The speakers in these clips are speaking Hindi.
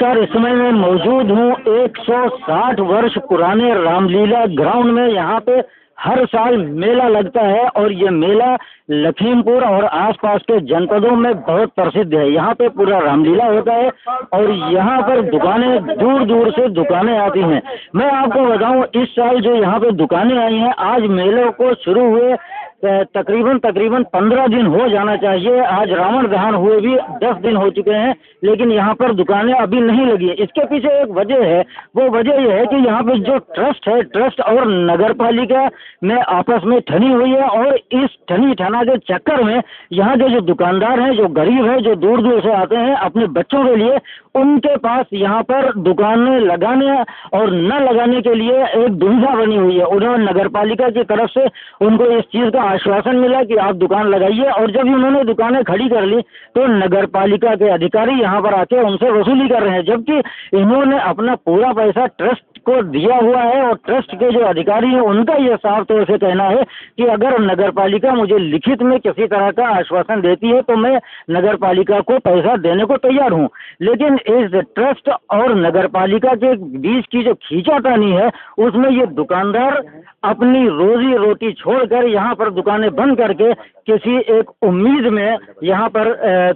नमस्कार। इस समय मैं मौजूद हूँ 160 वर्ष पुराने रामलीला ग्राउंड में। यहाँ पे हर साल मेला लगता है और ये मेला लखीमपुर और आसपास के जनपदों में बहुत प्रसिद्ध है। यहाँ पे पूरा रामलीला होता है और यहाँ पर दुकानें दूर दूर से दुकानें आती हैं। मैं आपको बताऊँ, इस साल जो यहाँ पे दुकानें आई हैं, आज मेले को शुरू हुए तकरीबन 15 दिन हो जाना चाहिए। आज रावण दहन हुए भी 10 दिन हो चुके हैं, लेकिन यहाँ पर दुकानें अभी नहीं लगी है। इसके पीछे एक वजह है, वो वजह यह है कि यहाँ पे जो ट्रस्ट है, ट्रस्ट और नगर पालिका में आपस में ठनी हुई है और इस ठनी ठना के चक्कर में यहाँ के जो दुकानदार हैं, जो गरीब हैं, जो दूर दूर से आते हैं अपने बच्चों के लिए, उनके पास यहाँ पर दुकानें लगाने और न लगाने के लिए एक दुविधा बनी हुई है। उन्होंने नगर पालिका की तरफ से उनको इस चीज़ का आश्वासन मिला कि आप दुकान लगाइए, और जब उन्होंने दुकानें खड़ी कर ली तो नगर पालिका के अधिकारी यहाँ पर आके उनसे वसूली कर रहे हैं, जबकि इन्होंने अपना पूरा पैसा ट्रस्ट को दिया हुआ है। और ट्रस्ट के जो अधिकारी हैं उनका यह साफ तौर से कहना है कि अगर नगर पालिका मुझे लिखित में किसी तरह का आश्वासन देती है तो मैं नगर पालिका को पैसा देने को तैयार हूँ। लेकिन इस ट्रस्ट और नगर पालिका के बीच की जो खींचातानी है, उसमें ये दुकानदार अपनी रोजी रोटी छोड़कर यहाँ पर दुकानें बंद करके किसी एक उम्मीद में यहाँ पर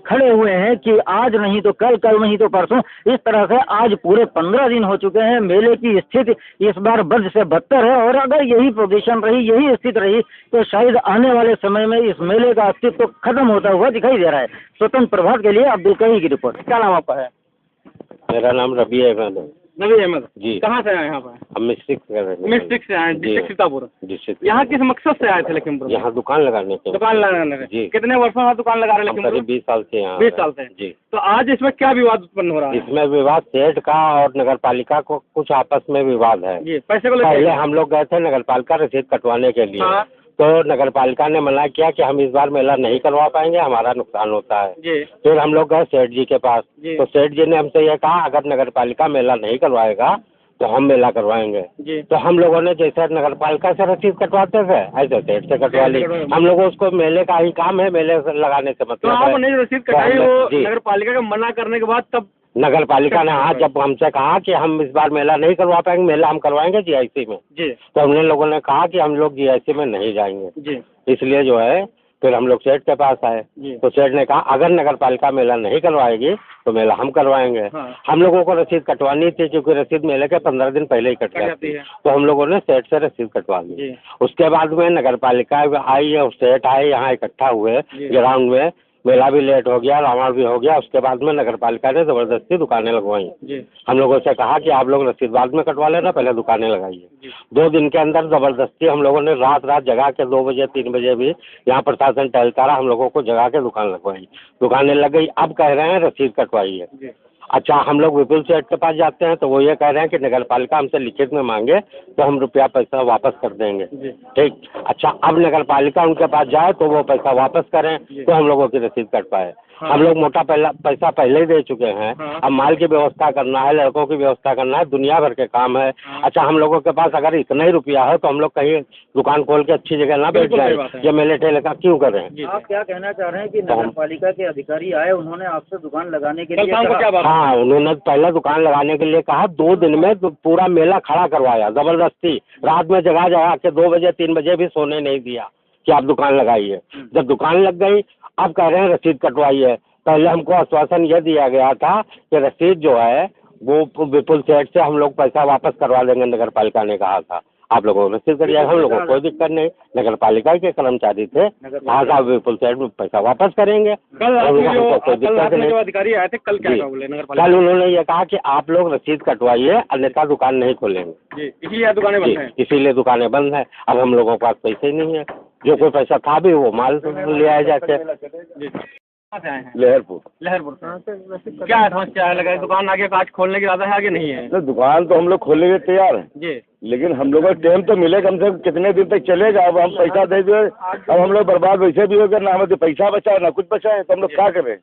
खड़े हुए हैं कि आज नहीं तो कल, कल नहीं तो परसों। इस तरह से आज पूरे 15 दिन हो चुके हैं। मेले की स्थिति इस बार बद से बदतर है और अगर यही पोजीशन रही, यही स्थिति रही, तो शायद आने वाले समय में इस मेले का अस्तित्व तो खत्म होता हुआ दिखाई दे रहा है। स्वतंत्र प्रभात के लिए अब्दुल कही की रिपोर्ट। क्या नाम आपका है? मेरा नाम रबी अहमद है। नबी अहमद जी। कहाँ से आए यहाँ पर? हम मिस्टिक से आए, डिस्ट्रिक्ट सीतापुर। डिस्ट्रिक्ट यहाँ किस मकसद से आए थे लखीमपुर? यहाँ दुकान लगाने के। दुकान लगाने के। जी। कितने वर्षों से दुकान लगा रहे हैं लखीमपुर? 20 साल से यहाँ। 20 साल से। जी। तो आज इसमें क्या विवाद उत्पन्न हो रहा है? इसमें विवाद सेठ का और नगर पालिका को कुछ आपस में विवाद है। जी। पैसे को पहले हम लोग गए थे नगर पालिका रसीद कटवाने के लिए। हाँ। तो नगर पालिका ने मना किया कि हम इस बार मेला नहीं करवा पाएंगे, हमारा नुकसान होता है। जी। फिर हम लोग गए सेठ जी के पास। जी। तो सेठ जी ने हमसे ये कहा अगर नगर पालिका मेला नहीं करवाएगा तो हम मेला करवाएंगे। जी। तो हम लोगों ने जैसे नगर पालिका से रसीद कटवाते थे ऐसे सेठ से कटवा ली। हम लोगों उसको मेले का ही काम है, मेले लगाने से तो मतलब आपने रसीद कटाई वो जी। नगर पालिका का मना करने के बाद तब नगर पालिका ने हाँ जब हमसे कहा कि हम इस बार मेला नहीं करवा पाएंगे, मेला हम करवाएंगे जीआईसी में। जी। तो हमने लोगों ने कहा कि हम लोग जीआईसी में नहीं जाएंगे। जी। इसलिए जो है फिर हम लोग सेठ के पास आए। तो सेठ ने कहा अगर नगर पालिका मेला नहीं करवाएगी तो मेला हम करवाएंगे। हाँ। हम लोगों को रसीद कटवानी थी क्योंकि रसीद मेले के 15 दिन पहले ही कट जाती है। तो हम लोगों ने सेठ से रसीद कटवा ली। उसके बाद में नगर पालिका आई और सेठ आए, यहाँ इकट्ठा हुए ग्राउंड में। मेला भी लेट हो गया, रावण भी हो गया। उसके बाद में नगर पालिका ने जबरदस्ती दुकानें लगवाई। हम लोगों से कहा कि आप लोग रसीद बाद में कटवा लेना, पहले दुकानें लगाइए। 2 दिन के अंदर जबरदस्ती हम लोगों ने रात जगा के 2 बजे 3 बजे भी यहाँ प्रशासन टहलता रहा, हम लोगों को जगा के दुकान लगवाई। दुकानें लग गई। अब कह रहे हैं रसीद कटवाइए। अच्छा, हम लोग विपुल सेठ के पास जाते हैं तो वो ये कह रहे हैं कि नगर पालिका हमसे लिखित में मांगे तो हम रुपया पैसा वापस कर देंगे। ठीक। अच्छा, अब नगर पालिका उनके पास जाए तो वो पैसा वापस करें तो हम लोगों की रसीद कट पाए। हाँ। हम लोग मोटा पैसा पहले ही दे चुके हैं। हाँ। अब माल की व्यवस्था करना है, लड़कों की व्यवस्था करना है, दुनिया भर के काम है। हाँ। अच्छा, हम लोगों के पास अगर इतना ही रुपया है तो हम लोग कहीं दुकान खोल के अच्छी जगह ना बैठ जाए, ये मेले ठेले का क्यों करें? आप क्या कहना चाह रहे हैं कि नगर पालिका के अधिकारी आए, उन्होंने आपसे दुकान लगाने के लिए कहा? हाँ, उन्होंने पहले दुकान लगाने के लिए कहा। 2 दिन में पूरा मेला खड़ा करवाया जबरदस्ती। रात में जगह के 2 बजे 3 बजे भी सोने नहीं दिया कि आप दुकान लगाइए। जब दुकान लग गई अब कह रहे हैं रसीद कटवाइए। पहले हमको आश्वासन यह दिया गया था कि रसीद जो है वो विपुल सेठ से हम लोग पैसा वापस करवा देंगे। नगर पालिका ने कहा था आप लोगों को रसीद कर जाएगा, हम लोगों को कोई दिक्कत नहीं। नगर पालिका के कर्मचारी थे, हाँ साहब विपुल सेठ पैसा वापस करेंगे। कल अधिकारी आए थे, कल क्या बोले नगर पालिका? कल उन्होंने ये कहा कि आप लोग रसीद कटवाइए अन्यथा दुकान नहीं खोलेंगे। इसीलिए दुकानें बंद हैं। इसीलिए दुकानें बंद हैं। अब हम लोगों के पास पैसे ही नहीं है, जो कोई पैसा था भी वो माल ले आए जाके। लहरपुर। क्या समस्या है? लगा दुकान आगे काज खोलने की इरादा है, आगे नहीं है? तो दुकान तो हम लोग खोलने के तैयार हैं जी, लेकिन हम लोग को टाइम तो मिले कम से कम कितने दिन तक चलेगा। अब हम पैसा दे दिए, अब हम लोग बर्बाद वैसे भी हो गए, ना हमें पैसा बचा ना कुछ बचा है, तो हम लोग क्या करें?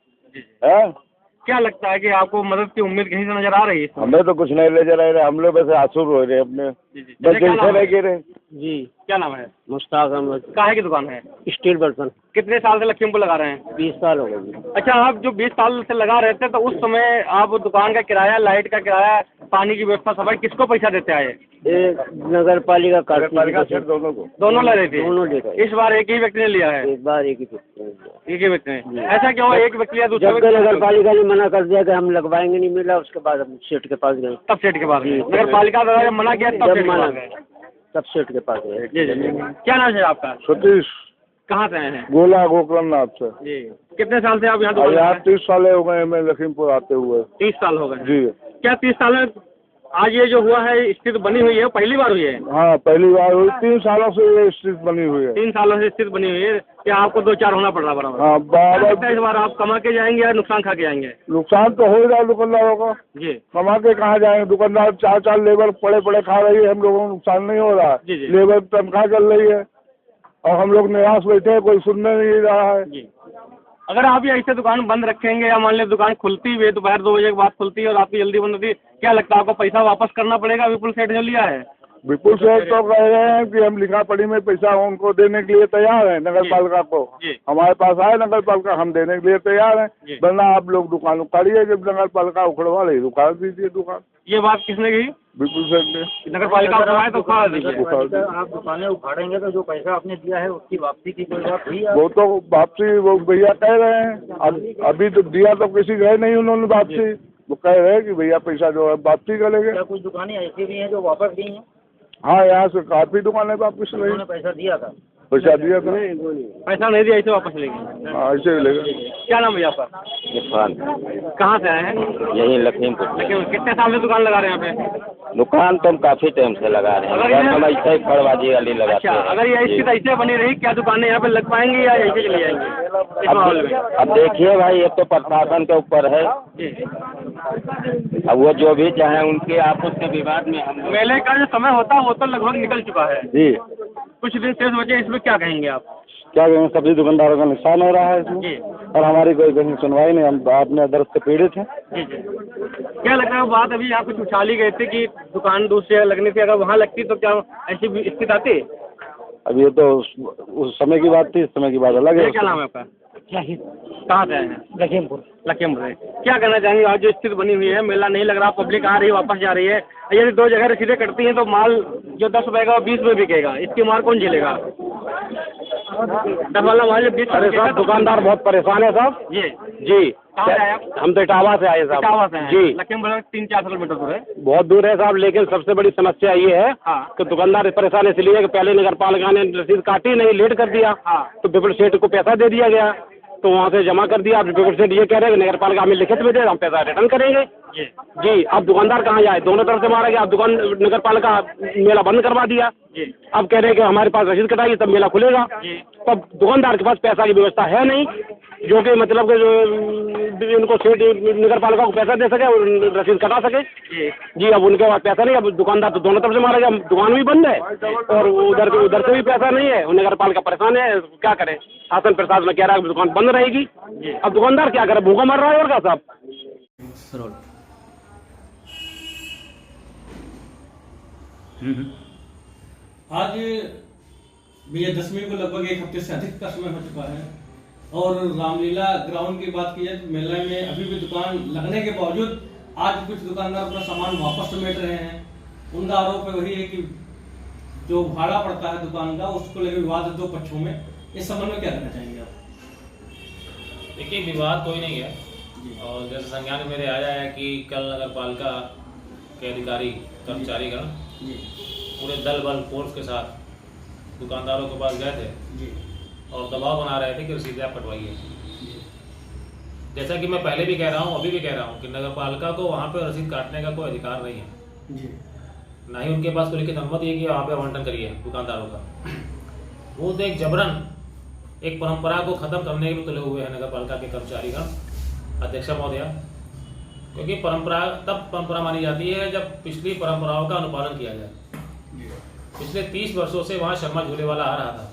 क्या लगता है कि आपको मदद की उम्मीद कहीं से नजर आ रही है? हमें तो कुछ नहीं नजर आ रहा, हम लोग वैसे आंसू रो रहे अपने, बस जैसे रह गिरे। जी, क्या नाम है? मुश्ताक अहमद, काहे की दुकान है? स्टील बर्तन। कितने साल से लखीमपुर लगा रहे हैं? 20 साल हो गए। अच्छा, आप जो 20 साल से लगा रहे थे तो उस समय आप दुकान का किराया, लाइट का किराया, पानी की व्यवस्था, सफाई किसको पैसा देते आए? नगर पालिका दोनों ले रहे थे। दोनों ले रहे। इस बार एक ही व्यक्ति ने लिया है? एक बार एक ही व्यक्ति ने। ऐसा क्यों? एक व्यक्ति या दूसरा जब नगर पालिका ने मना कर दिया कि हम लगवाएंगे नहीं मिला, उसके बाद हम सेठ के पास गए। तब सेठ के पास गए? नगर पालिका द्वारा जब मना किया तब सेठ के पास गए? तब सेठ के पास गए। जी जी। क्या नाम है आपका? सतीश। कहाँ से आए हैं? गोला गोकर्णनाथ से। जी। कितने साल से आप यहाँ दुकान? यहाँ 30 साल हो गए हमें लखीमपुर आते हुए। 30 साल हो गए जी। क्या 30 साल में आज ये जो हुआ है स्थिति बनी हुई है, पहली बार हुई है? हाँ, पहली बार हुई। 3 सालों से ये स्थिति बनी हुई है। 3 सालों से स्थिति बनी हुई है। क्या आपको 2-4 होना पड़ रहा बराबर? हाँ, बराबर। इस बार आप कमा के जाएंगे या नुकसान खा के जाएंगे? नुकसान तो हो ही रहा है दुकानदारों का जी। कमा के कहाँ जाएंगे? दुकानदार 4 लेबर पड़े खा रही है, हम लोगों को नुकसान नहीं हो रहा है। लेबर तनख्वाह चल रही है और हम लोग निराश बैठे हैं, कोई सुनने नहीं रहा है। जी। अगर आप ये ऐसे दुकान बंद रखेंगे या मान लीजिए दुकान खुलती हुई दोपहर 2 बजे के बाद खुलती है और आपकी जल्दी बंद होती है, क्या लगता है आपको पैसा वापस करना पड़ेगा विपुल सेठ जो लिया है? विपुल सेठ तो कह रहे हैं कि हम लिखा पढ़ी में पैसा उनको देने के लिए तैयार है, नगर पालिका को। हमारे पास आए नगर पालिका, हम देने के लिए तैयार हैं, वरना आप लोग दुकान उखाड़िए। जब नगर पालिका उखड़वा रही उखाड़ दीजिए दुकान। ये बात किसने कही? विपुल सेठ ने। नगर पालिका उखाड़ा तो उखाड़ दीजिए। आप दुकानें उखाड़ेंगे तो जो पैसा आपने दिया है उसकी वापसी की कोई बात हुई? वो तो वापसी वो भैया कह रहे हैं, अभी तो दिया तो किसी गए नहीं उन्होंने वापसी। वो कह रहे हैं कि भैया पैसा जो है वापसी करेंगे। क्या कुछ दुकानें ऐसी भी हैं जो वापस दी हैं? हाँ, यहाँ से काफी दुकानें वापस ले। उन्होंने पैसा दिया था? पैसा दिया था। पैसा नहीं दिया, ऐसे वापस लेंगे? हाँ, ऐसे ही लेगा। क्या नाम है आपका? इरफान। कहाँ से आए हैं? यही लखीमपुर। कितने साल से दुकान लगा रहे हैं यहाँ पे? दुकान तो हम काफी टाइम से लगा रहे हैं, हम ऐसे ही खड़बाजी वाली लगाते हैं। अच्छा, अगर ये स्थिति ऐसे बनी रही, क्या दुकानें यहाँ पे लग पाएंगी या ऐसे चली जाएंगी इस माहौल में? अब देखिए भाई, ये तो प्रशासन के ऊपर है। अब वो जो भी चाहे उनके आपस के विवाद में हम। मेले का जो समय होता है वो तो लगभग निकल चुका है जी। कुछ दिन शेष बचे, इसमें क्या कहेंगे आप? क्या कहेंगे, सभी दुकानदारों का नुकसान हो रहा है इसमें और हमारी कोई कहीं सुनवाई नहीं। हम अपने दर्द से पीड़ित हैं। जी जी। क्या लगता है बात अभी यहाँ कुछ उछाली गई थी कि दुकान दूसरी जगह लगनी थी, अगर वहाँ लगती तो क्या ऐसी स्थिति आती? अब ये तो उस समय की बात थी, इस समय की बात अलग है। क्या नाम है आपका? कहाँ से आए हैं? लखीमपुर। लखीमपुर से। क्या कहना चाहेंगे आज जो स्थिति बनी हुई है, मेला नहीं लग रहा, पब्लिक आ रही है, वापस जा रही है, यदि 2 जगह रसीदें कटती हैं तो माल जो 10 रुपए का 20 में बिकेगा, इसकी मार कौन झेलेगा? 10 वाला माल 20। अरे साहब, दुकानदार बहुत परेशान है साहब। जी। कहाँ से आए आप? हम तो इटावा से आए साहब। इटावा से हैं? जी। लखीमपुर 3-4 किलोमीटर दूर है। बहुत दूर है साहब, लेकिन सबसे बड़ी समस्या ये है कि दुकानदार परेशान इसलिए कि पहले नगर पालिका ने रसीद काटी नहीं, लेट कर दिया, तो विपुल सेठ को पैसा दे दिया गया, तो वहाँ से जमा कर दिया। अब विपुल सेठ ये कह रहे हैं कि नगर पालिका हमें लिखित में दे, हम पैसा रिटर्न करेंगे। जी। अब दुकानदार कहाँ जाए? दोनों तरफ से मारा गया। अब दुकान नगर पालिका मेला बंद करवा दिया। अब कह रहे हैं कि हमारे पास रसीद कटाइए तब मेला खुलेगा। तब दुकानदार के पास पैसा की व्यवस्था है नहीं, जो कि मतलब कि जो इनको सेठ नगर पालिका को पैसा दे सके और रसीद कटा सके। जी। अब उनके पास पैसा नहीं, अब दुकानदार तो दोनों तरफ से मारा गया, दुकान भी बंद है और उधर से भी पैसा नहीं है, नगर पालिका परेशान है। क्या करे? शासन प्रशासन कह रहा है कि दुकान बंद रहेगी। अब दुकानदार क्या करे? भूखा मर रहा है और क्या साहब? आज विजयदशमी को लगभग 1 हफ्ते से अधिक का समय हो चुका है और रामलीला ग्राउंड की बात की जाए तो मेले में अभी भी दुकान लगने के बावजूद आज कुछ दुकानदार अपना सामान वापस समेट रहे हैं। उनका आरोप वही है कि जो भाड़ा पड़ता है दुकान का उसको लेकर विवाद है 2 पक्षों में। इस संबंध में क्या कहना चाहेंगे आप? देखिए, विवाद कोई नहीं है और जैसे संज्ञान में मेरे आया है कि कल नगर पालिका के अधिकारी कर्मचारीगण पूरे दल बल फोर्स के साथ दुकानदारों के पास गए थे और दबाव बना रहे थे कि रसीदें आप कटवाइए। जैसा कि मैं पहले भी कह रहा हूँ, अभी भी कह रहा हूँ कि नगर पालिका को वहाँ पे रसीद काटने का कोई अधिकार नहीं है, ना ही उनके पास कोई लिखित अनुमति है कि वहाँ पे आवंटन करिए दुकानदारों का। वो तो एक जबरन एक परंपरा को खत्म करने के लिए तुले हुए हैं नगर पालिका के कर्मचारीगण, अध्यक्षा महोदया, क्योंकि परंपरा मानी जाती है जब पिछली परंपराओं का अनुपालन किया जाए। पिछले 30 वर्षों से वहाँ शर्मा झूले वाला आ रहा था।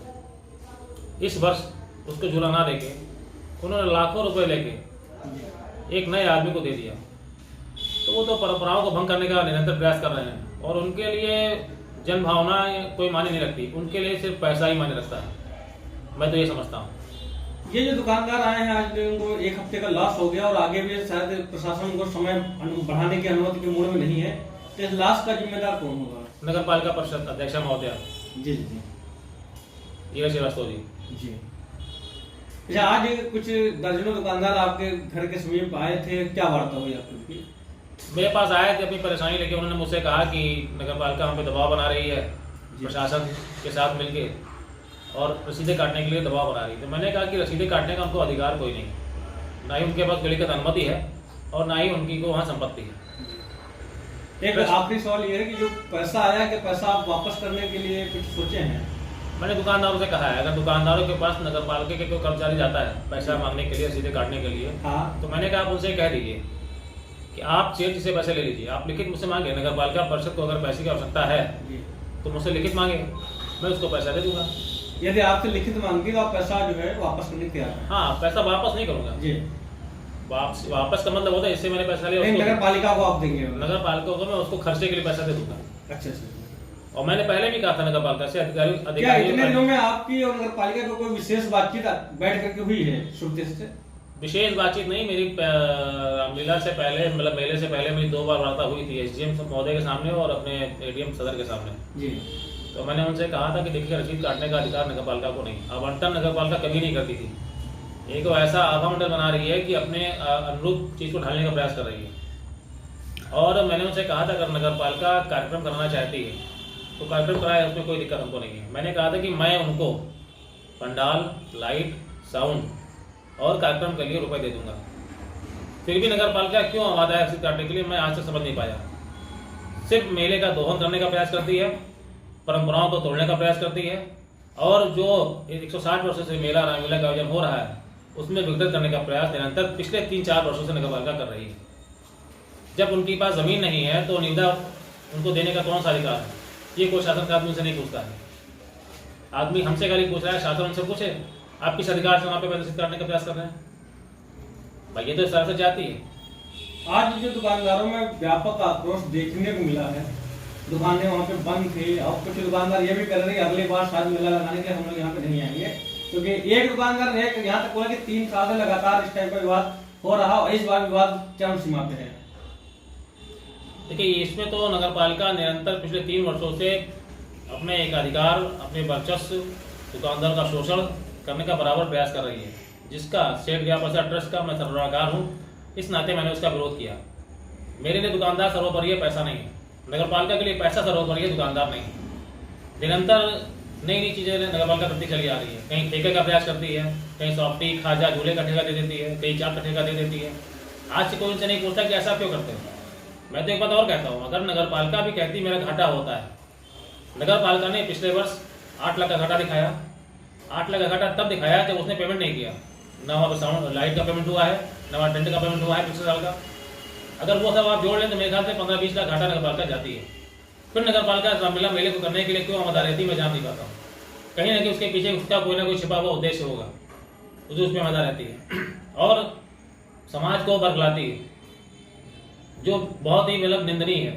इस वर्ष उसको झूला ना देके उन्होंने लाखों रुपए लेके एक नए आदमी को दे दिया, तो वो तो परंपराओं को भंग करने का निरंतर प्रयास कर रहे हैं। और उनके लिए जन भावना कोई मायने नहीं रखती, उनके लिए सिर्फ पैसा ही मायने रखता है। मैं तो ये समझता हूँ। ये जो दुकानदार आए हैं आज उनको 1 हफ्ते का लॉस हो गया और आगे भी शायद प्रशासन को समय बढ़ाने की अनुमति के मूड में नहीं है, तो इस लॉस का जिम्मेदार कौन होगा? नगर पालिका परिषद अध्यक्ष महोदय जी जी ईरा श्रीवास्तव जी। जी। अच्छा, आज कुछ दर्जनों दुकानदार आपके घर के समीप आए थे, क्या वार्ता हुई आपकी? मेरे पास आए थे अपनी परेशानी लेके। उन्होंने मुझसे कहा कि नगर पालिका हम पे दबाव बना रही है प्रशासन के साथ मिलके, और रसीदें काटने के लिए दबाव बना रही है। तो मैंने कहा कि रसीदें काटने का उनको अधिकार कोई नहीं, ना ही उनके पास लिखित अनुमति है और ना ही उनकी को वहाँ संपत्ति है। एक आखिरी सवाल ये है कि जो पैसा आया, कि पैसा आप वापस करने के लिए कुछ सोचे हैं? मैंने दुकानदारों से कहा है, अगर दुकानदारों के पास नगर पालिका के कोई कर्मचारी जाता है पैसा मांगने के लिए, रसीदें काटने के लिए, तो मैंने कहा आप उनसे कह दीजिए कि आप चेंज से पैसे ले लीजिए, आप लिखित मुझसे मांगे। नगर पालिका परिषद को अगर पैसे की आवश्यकता है तो मुझसे लिखित मांगे, मैं उसको पैसा दे दूंगा। यदि आपसे लिखित मांगी तो आप पैसा जो है वापस करने के तैयार हैं? हाँ, पैसा वापस नहीं करूंगा जी। वापस का मतलब होता है इससे मैंने पैसा लिया, नगर पालिका को आप देंगे? नगर पालिका को मैं उसको खर्चे के लिए पैसा दे दूंगा। अच्छा अच्छा। और मैंने पहले भी कहा था नगर पालिका से क्या इतने दिनों में आपकी और नगर पालिका को कोई विशेष बातचीत बैठ करके हुई है श्रुति से? विशेष बातचीत नहीं, मेरी रामलीला से पहले, मतलब मेले से पहले मेरी 2 बार वार्ता हुई थी एसडीएम महोदय के सामने और अपने एडीएम सदर के सामने जी। तो मैंने उनसे कहा था कि देखिए रसीद काटने का अधिकार नगर पालिका को नहीं, आवंटन नगर पालिका कभी नहीं करती थी। एक तो ऐसा आभा मंडल बना रही है कि अपने अनुरूप चीज़ को ढालने का प्रयास कर रही है। और मैंने उनसे कहा था अगर नगर पालिका कार्यक्रम कराना चाहती है तो कार्यक्रम कराए, उसमें कोई दिक्कत हमको नहीं है। मैंने कहा था कि मैं उनको पंडाल, लाइट, साउंड और कार्यक्रम के लिए रुपए दे दूंगा। फिर भी नगर पालिका क्यों आवाज़ है रसीद काटने के लिए, मैं आज तक समझ नहीं पाया। सिर्फ मेले का दोहन करने का प्रयास करती है, परंपराओं को तोड़ने का प्रयास करती है, और जो 160 वर्षों से मेला रामलीला का आयोजन हो रहा है उसमें विघटित करने का प्रयास निरंतर पिछले 3-4 वर्षों से नगर पालिका कर रही है। जब उनके पास जमीन नहीं है तो निविदा उनको देने का कौन सा अधिकार है? ये कोई शासन का आदमी से नहीं पूछता है। आदमी हमसे खाली पूछ रहा है, शासन उनसे पूछे आप किस अधिकार से वहाँ पे रसीद काटने का प्रयास कर रहे हैं? भाई ये तो इस तरह से जाती है। आज जो दुकानदारों में व्यापक आक्रोश देखने को मिला है, दुकानें वहाँ पे बंद थी और कुछ दुकानदार ये भी कर रहे हैं अगली बार शायद मेला लगाने के हम लोग यहाँ पे नहीं आएंगे, क्योंकि एक दुकानदार ने यहाँ तक बोला कि 3 साल से लगातार इस टाइप का विवाद हो रहा और इस बार विवाद चरम सीमा पे है। देखिए, इसमें तो नगर पालिका निरंतर पिछले 3 वर्षों से अपने एकाधिकार, अपने वर्चस्व, दुकानदार का शोषण करने का बराबर प्रयास कर रही है, जिसका सेठ गया पैसा ट्रस्ट का मैं सर्वनाकार हूँ। इस नाते मैंने उसका विरोध किया। मेरे लिए दुकानदार सर्वोपरि है, पैसा नहीं है। नगर पालिका के लिए पैसा सर्वोपरि है, दुकानदार नहीं। निरंतर नई नई चीज़ें नगर पालिका करती चली आ रही है। कहीं ठेके का प्रयास करती है, कहीं सॉफ्टी, खाजा, झूले का ठेका दे देती है, कहीं चाट का ठेका दे देती है। आज से कोई उनसे नहीं पूछता कि ऐसा क्यों करते हैं। मैं तो एक बात और कहता हूँ, अगर नगर पालिका भी कहती मेरा घाटा होता है, नगर पालिका ने पिछले वर्ष 8 लाख का घाटा दिखाया। 8 लाख का घाटा तब दिखाया जब उसने पेमेंट नहीं किया। ना वहाँ पर साउंड लाइट का पेमेंट हुआ है, ना वहाँ टेंट का पेमेंट हुआ है पिछले साल का। अगर वो सब आप जोड़ लें तो मेरे ख्याल से 15-20 लाख घाटा नगर पालिका जाती है। फिर नगर पालिका रामलीला मेले को करने के लिए क्यों आमदा रहती है, मैं जान नहीं पाता हूँ। कहीं ना कहीं उसके पीछे उसका कोई ना कोई छिपा हुआ उद्देश्य होगा, जो उसमें आमदा रहती है और समाज को बरगलाती है, जो बहुत ही मतलब निंदनीय है।